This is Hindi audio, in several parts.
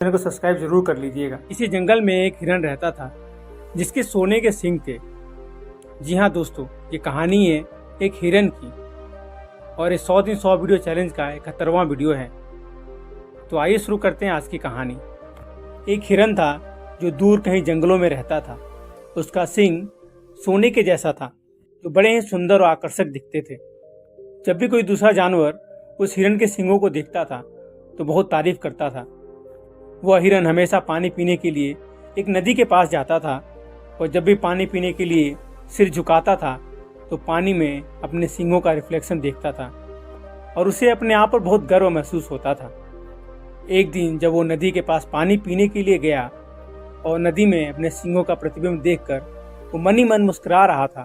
चैनल को सब्सक्राइब जरूर कर लीजिएगा। इसी जंगल में एक हिरन रहता था जिसके सोने के सींग थे। जी हाँ दोस्तों, ये कहानी है एक हिरन की और ये 100 दिन 100 वीडियो चैलेंज का 71वां वीडियो है। तो आइए शुरू करते हैं आज की कहानी। एक हिरन था जो दूर कहीं जंगलों में रहता था। उसका सींग सोने के जैसा था जो बड़े ही सुंदर और आकर्षक दिखते थे। जब भी कोई दूसरा जानवर उस हिरन के सींगों को देखता था तो बहुत तारीफ करता था। वह हिरन हमेशा पानी पीने के लिए एक नदी के पास जाता था और जब भी पानी पीने के लिए सिर झुकाता था तो पानी में अपने सींगों का रिफ्लेक्शन देखता था और उसे अपने आप पर बहुत गर्व महसूस होता था। एक दिन जब वो नदी के पास पानी पीने के लिए गया और नदी में अपने सींगों का प्रतिबिंब देखकर वो मन ही मन मुस्कुरा रहा था,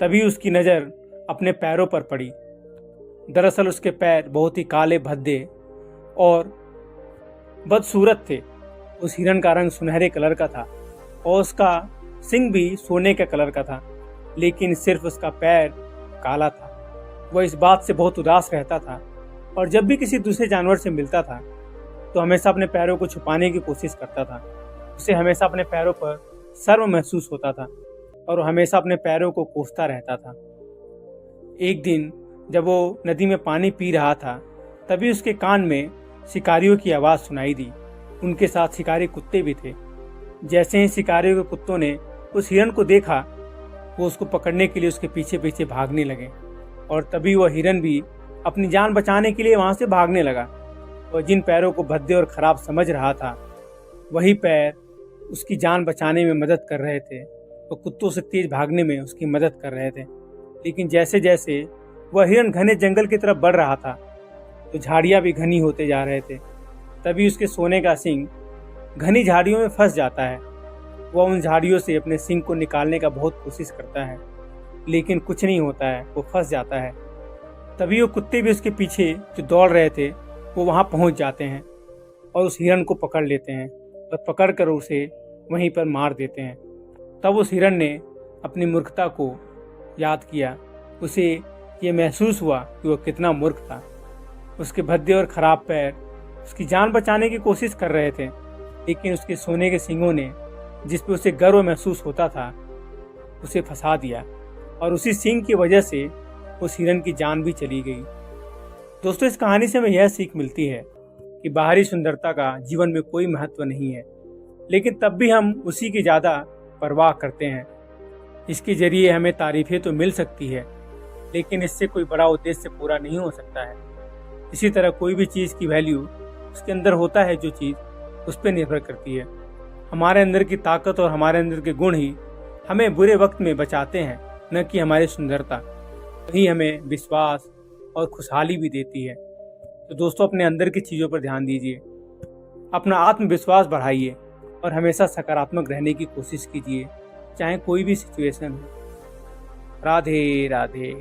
तभी उसकी नज़र अपने पैरों पर पड़ी। दरअसल उसके पैर बहुत ही काले भद्दे और बदसूरत थे। उस हिरन का रंग सुनहरे कलर का था और उसका सींग भी सोने के कलर का था, लेकिन सिर्फ उसका पैर काला था। वह इस बात से बहुत उदास रहता था और जब भी किसी दूसरे जानवर से मिलता था तो हमेशा अपने पैरों को छुपाने की कोशिश करता था। उसे हमेशा अपने पैरों पर शर्म महसूस होता था और हमेशा अपने पैरों को कोसता रहता था। एक दिन जब वो नदी में पानी पी रहा था तभी उसके कान में शिकारियों की आवाज़ सुनाई दी। उनके साथ शिकारी कुत्ते भी थे। जैसे ही शिकारियों के कुत्तों ने उस हिरन को देखा वो उसको पकड़ने के लिए उसके पीछे पीछे भागने लगे और तभी वह हिरन भी अपनी जान बचाने के लिए वहां से भागने लगा। और जिन पैरों को भद्दे और खराब समझ रहा था वही पैर उसकी जान बचाने में मदद कर रहे थे और कुत्तों से तेज भागने में उसकी मदद कर रहे थे। लेकिन जैसे जैसे वह हिरन घने जंगल की तरफ बढ़ रहा था तो झाड़ियाँ भी घनी होते जा रहे थे। तभी उसके सोने का सींग घनी झाड़ियों में फंस जाता है। वह उन झाड़ियों से अपने सींग को निकालने का बहुत कोशिश करता है लेकिन कुछ नहीं होता है, वो फंस जाता है। तभी वो कुत्ते भी उसके पीछे जो दौड़ रहे थे वो वहाँ पहुँच जाते हैं और उस हिरन को पकड़ लेते हैं और पकड़ कर उसे वहीं पर मार देते हैं। तब उस हिरन ने अपनी मूर्खता को याद किया। उसे ये महसूस हुआ कि वो कितना मूर्ख था। उसके भद्दे और खराब पैर उसकी जान बचाने की कोशिश कर रहे थे, लेकिन उसके सोने के सींगों ने जिस पे उसे गर्व महसूस होता था उसे फंसा दिया और उसी सींग की वजह से उस हिरन की जान भी चली गई। दोस्तों, इस कहानी से हमें यह सीख मिलती है कि बाहरी सुंदरता का जीवन में कोई महत्व नहीं है, लेकिन तब भी हम उसी की ज़्यादा परवाह करते हैं। इसके जरिए हमें तारीफें तो मिल सकती है लेकिन इससे कोई बड़ा उद्देश्य पूरा नहीं हो सकता है। इसी तरह कोई भी चीज़ की वैल्यू उसके अंदर होता है, जो चीज़ उस पर निर्भर करती है। हमारे अंदर की ताकत और हमारे अंदर के गुण ही हमें बुरे वक्त में बचाते हैं, न कि हमारी सुंदरता। वही हमें विश्वास और खुशहाली भी देती है। तो दोस्तों, अपने अंदर की चीज़ों पर ध्यान दीजिए, अपना आत्मविश्वास बढ़ाइए और हमेशा सकारात्मक रहने की कोशिश कीजिए, चाहे कोई भी सिचुएशन हो। राधे राधे।